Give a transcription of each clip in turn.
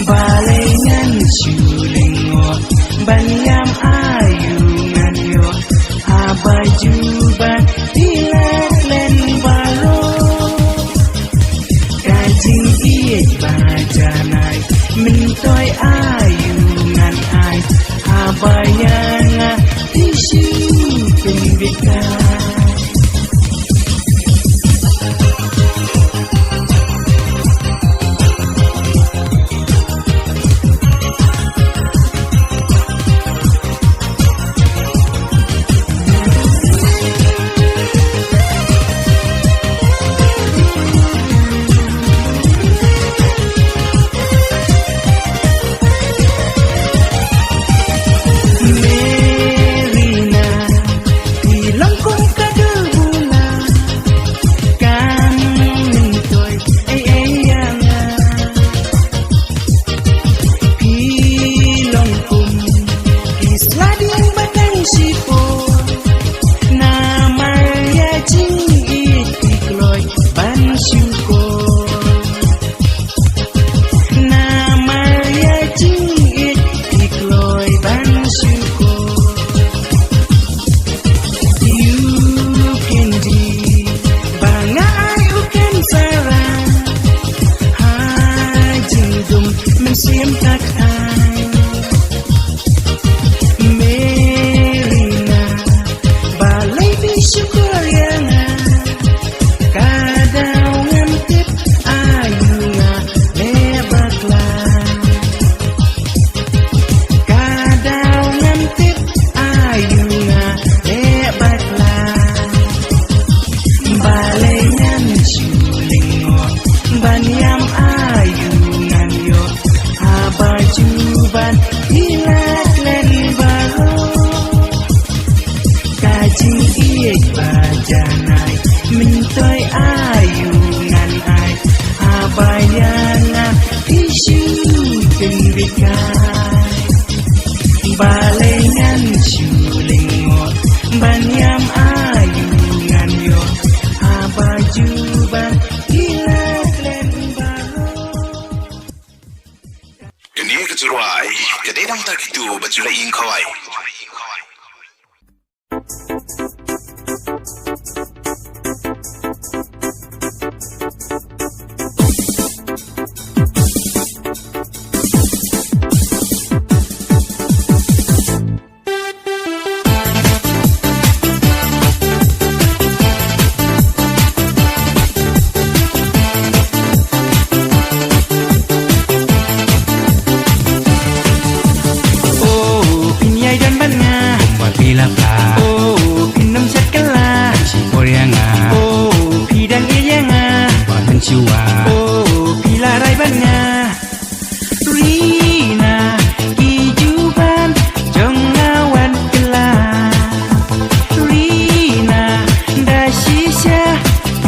Balengan sulingo banyam ayungan yo abajuban dilat len baro kajing iet bajanai mentoy ayungan ay abayanga isu pembikai. balengan culingot banyam ayungan yo abaju ban hilang len baro Kini kecurai, kedai dam tak itu bacula ingkawai. Bila pla, pinam sakala, si koreanga, pidang iyanga, bahan ciwa, pila raibanya, Rina, kijuban, jongawan kela, Rina, dasisya,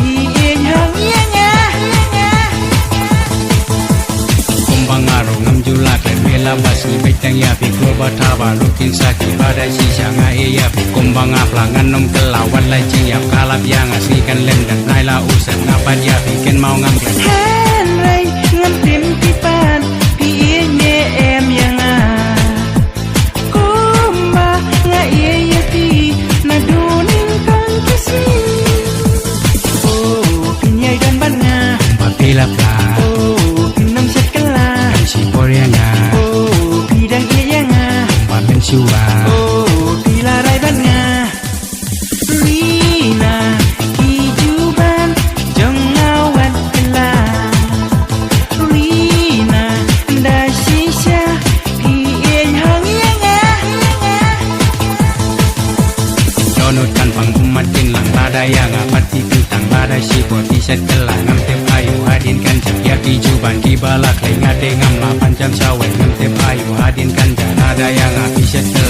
iyang iyanga, kumbang arong ngamjulak, bela basi betang ya pikul bataba lukin saki pada sisa ngai ya kumbang aplangan nom kelawan lai ciap kalap yang aslikan lem dan naila usan ngapan ya bikin mau ngambil henry ngamtim tipan piye em yang kumba ngai ya ti na duning kan kisi pinyai dan banya papila pla pinam sekala si koreanga pidang iyanga papen siwa pila raibanya Rina kijuban jongawan kela Rina dasisya iyang iyanga donutkan pang umat lang pada yang apati tutang pada si poti setelah ngam tep ayu hadinkan ya kijuban kibalak lengate ngam 8 jam sawe ngam tep ayu hadinkan ada yang api setelah